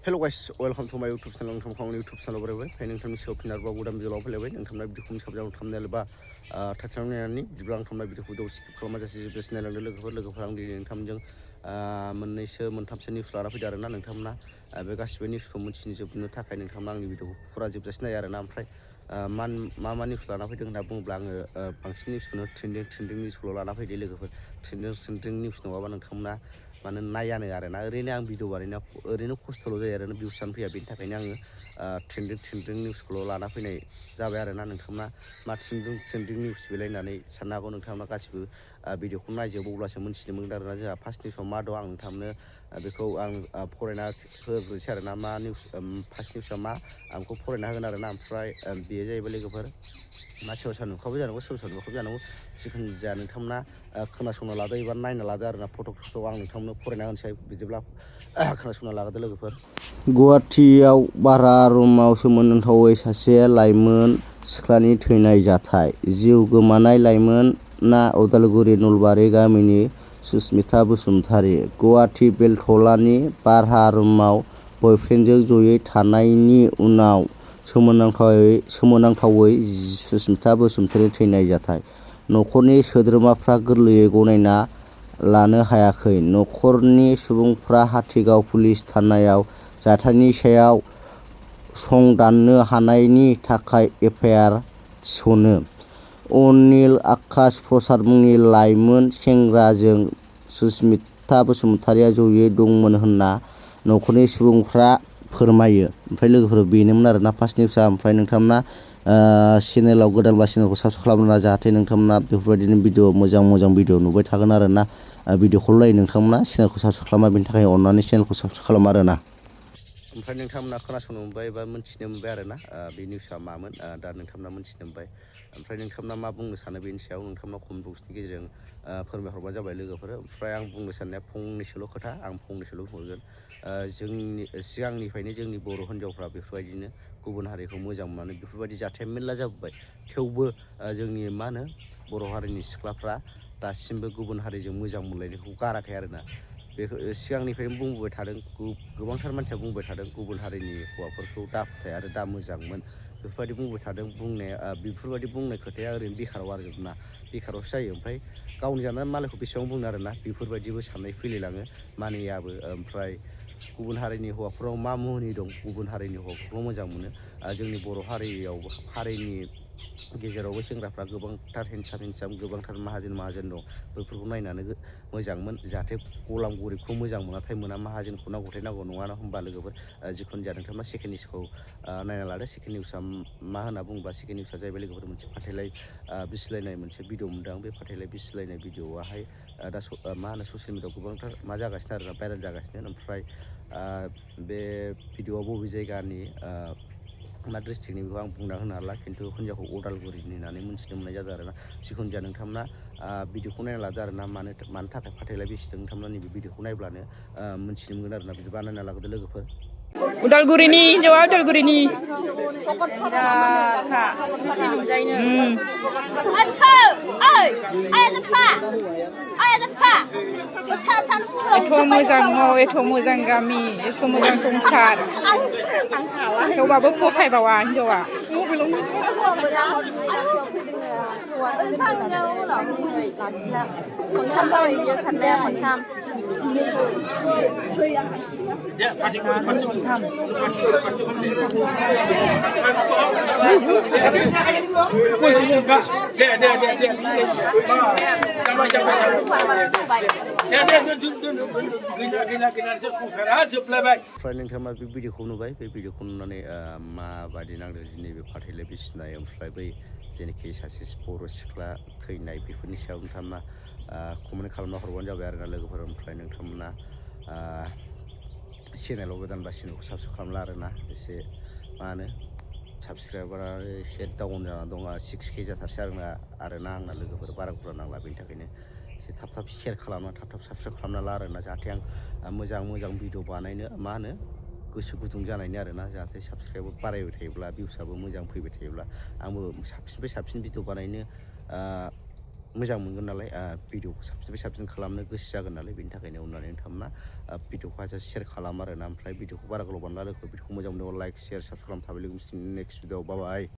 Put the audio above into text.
Hello guys, welcome to my YouTube channel. नोंथांखौ YouTube channel बरायबाय फाय नोंथांनि सायाव फिन आरोबाव गोदान भिडिअ फैलायबाय नोंथांना भिडिअखौ साबजाव थामनेल बा थाथाराव नायनानै बिदिब्ला आं थांनाय भिडिअखौ द स्किप खालामाजासे जोबजासिम नायलांदो लोगोफोर आं दिनै नोंथांजों मोननैसो मोनथामसो निउस लाना फैदो आरोना नोंथांमोना बे गासिबो निउसखौ मिथिजोबनो थाखाय नोंथांमोना आंनि भिडिअखौ फुरा जोबजासिम नाय आरोना ओमफ्राय मा निउस लाना फैदों होनना बुङोब्ला आङो बांसिन निउसखौनो ट्रेन्डिं निउसखौल' लाना फैदो लोगोफोर ट्रेन्डिं निउस नङाबा नोंथांमोना माने नायानो आरोना ओरैनो आं भिडिअ बानायना ओरैनो खस्थ'ल' जायो आरोना भिउसानो फैया बेनि थाखायनो आङो ट्रेन्डिं निउसखौल' लाना फैनाय जाबाय आरोना नोंथांमोना मा ट्रेन्डिं निउस बेलायनानै साननो हागौ नोंथांमोना गासिबो भिडिअखौ नायजोबो अब्लासो मिथिनो मोनगोन आरोना जोंहा फार्स्ट निउसआव मा दं आं नोंथांनो बेखौ आं फरायना होग्रोसै आरोना मा निउस फार्स्ट निउसआ मा आं बेखौ फरायना होगोन आरोना ओमफ्राय बेयो जाहैबाय लोगोफोर मा सोरबा सोरबा नुखाबो जानांगौ सोरबा सोरबा नुखाबो जानांगौ जिखुनु जाया नोंथांमोना खोनासंना लादो एबा नायना लादो आरोना फट'खौ आं नोंथांनो फरायना होनोसै बिदिब्ला खोनासंना लागोदो लोगोफोर गुवाहाटीयाव भारा रुमाव सोमोनांथावै सासे लाइमोन सिख्लानि थैनाय जाथाय जिउ गोमानाय लाइमोना उदालगुरि नलबारि गामिनि सुस्मिता बसुमतारी गुवाहाटी बेलथलानि भारा रुमाव बयफ्रेन्डजों जयै थानायनि उनाव सोमोनांथावै सुस्मिता बसुमतारी थैनाय जाथाय न'खरनि सोद्रोमाफ्रा गोरलैयै गनायना लानो हायाखै न'खरनि सुबुंफ्रा हाथिगाव पुलिस थानायाव जाथायनि सायाव संदाननो हानायनि थाखाय एफआइआर थिसनो अनिल आकाश प्रसाद मुंनि लाइमोन सेंग्राजों सुस्मिता बसुमतारीया जयै दंमोन होनना न'खरनि सुबुंफ्रा फोरमायो ओमफ्राय लोगोफोर बेनोमोन आरोना फार्स्ट निउसआ ओमफ्राय नोंथांमोना चेनेलाव गोदानबा चेनेलखौ साबस्क्राइब खालामना जाहाथे नोंथांमोना बेफोरबायदिनो भिडिअ मोजां भिडिअ नुबाय थागोन आरोना भिडिअखौ लायो नोंथांमोना चेनेलखौ साबस्क्राइब खालामा बेनि थाखाय अननानै चेनेलखौ साबस्क्राइब खालाम आरोना ओमफ्राय नोंथांमोना खोनासंनो मोनबाय एबा मिथिनो मोनबाय आरोना बे निउसआ मामोन दा नोंथांमोना मिथिनो मोनबाय ओमफ्राय नोंथांमोना मा बुंनो सानो बेनि सायाव नोंथांमोना कमेन्ट बक्सनि गेजेरजों फोरमायहरबानो जाबाय लोगोफोर ओमफ्राय आं बुंनो साननाया फंनैसोल' खोथा आं फंनैसोल' बुंहरगोन जोंनि सिगांनिफ्रायनो जोंनि बर' हिन्जावफ्रा बेफोरबायदिनो गुबुन हारिखौ मोजां मोननानै बेफोरबायदि जाथाया मेरला जाबोबाय थेवबो जोंनि मा होनो बर' हारिनि सिख्लाफ्रा दासिमबो गुबुन हारिजों मोजां मोनलायनायखौ गाराखै आरोना बेखौ सिगांनिफ्रायनो बुंबोबाय थादों गोबांथार मानसिया बुंबाय थादों गुबुन हारिनि हौवाफोरखौ दा फोथाय आरो दा मोजांमोन बेफोरबायदि बुंबाय थादों बुंनाया बेफोरबायदि बुंनाय खोथाया ओरैनो बेखाराव आरोना बेखारावसो जायो ओमफ्राय गावनि जानानै मालायखौ बेसेबां बुंनो आरोना बेफोरबायदिबो साननाय फैलायलाङो मानियाबो ओमफ्राय गुबुन हारिनि हौवाफोराव मा मुहिनि दं गुबुन हारिनि हौवाफोरखौ मोजां मोनो जोंनि बर' हारिनि गेजेरावबो सेंग्राफ्रा गोबांथार हेन्डसाम गोबांथार माहाजोन दं बेफोरखौ नायनानै मोजांमोन जाहाथे गलाम गरिबखौ मोजां मोनाथाय मोना माहाजोनखौ नांगौथाय नांगौ नङा होमबा लोगोफोर जिखुनु जाया नोंथांमोना सेकेन्ड निउसखौ नायना लादो सेकेन्ड निउसआ मा होनना बुङोबा सेकेन्ड निउसआ जाहैबाय लोगोफोर मोनसे फाथैलाइ बिसिलायनाय मोनसे भिडिअ मोनदों बे फाथैलाइ बिसिलायनाय भिडिअआहाय दा मा होनो ससियेल मिडियाआव गोबांथार मा जागासिनो आरोना भाइरेल जागासिनो ओमफ्राय बे भिडिअआ बबे जायगानि मा डिस्ट्रिक्टनि बेखौ आं बुंना होनो हाला खिन्थु हिन्जावखौ उदालगुरिनि होननानै मिथिनो मोननाय जादों आरोना जिखुनु जाया नोंथांमोना भिडिअखौ नायना लादो आरोना मानो थाखाय फाथैलाइ बिसिदों नोंथांमोना नैबे भिडिअखौ नायब्लानो मिथिनो मोनगोन आरोना बिदि बानायना लाबोदो लोगोफोर उदालगुरिनि हिन्जावा उदालगुरिनि एथ' मोजां न' एथ' मोजां गामि एथ' मोजां संसार थेवबाबो फसायबावा हिन्जावा ओमफ्राय नोंथाङा बे भिडिअखौ नुबाय बे भिडिअखौ नुनानै माबादि नांदों दिनै बे फाथैलाइ बिसिनाय ओमफ्राय बै जेनाखि सासे बर' सिख्ला थैनाय बेफोरनि सायाव नोंथांमोना कमेन्ट खालामना हरबानो जाबाय आरोना लोगोफोर ओमफ्राय नोंथांमोना चेनेलाव गोदानबा चेनेलखौ साबस्क्राइब खालामला आरोना एसे मा होनो साबस्क्राइबारा एसे डाउन जाना दं 6K जाथारसै आरोना आंना लोगोफोर बारा बुरजा नांला बेनि थाखायनो एसे थाब शेयार खालामना थाब साबस्क्राइब खालामना ला आरोना जाहाथे आं मोजां भिडिअ बानायनो मा होनो गोसो गुदुं जानायनि आरोना जाहाथे साबस्क्राइबार बारायबाय थायोब्ला भिउसआबो मोजां फैबाय थायोब्ला आंबो साबसिननिफ्राय साबसिन भिडिअ बानायनो मोजां मोनगोन नालाय भिडिअखौ साबसिन साबसिन खालामनो गोसो जागोन नालाय बेनि थाखायनो अननानै नोंथांमोना भिडिअखौ हाजासे शेयार खालाम आरोना ओमफ्राय भिडिअखौ बारा गोलाव बानायला लोगो भिडिअखौ मोजां मोनोबा लाइक शेयार साबसक्राइब खालाम थाबाय लोगो नेक्स्ट भिडिअ बाय।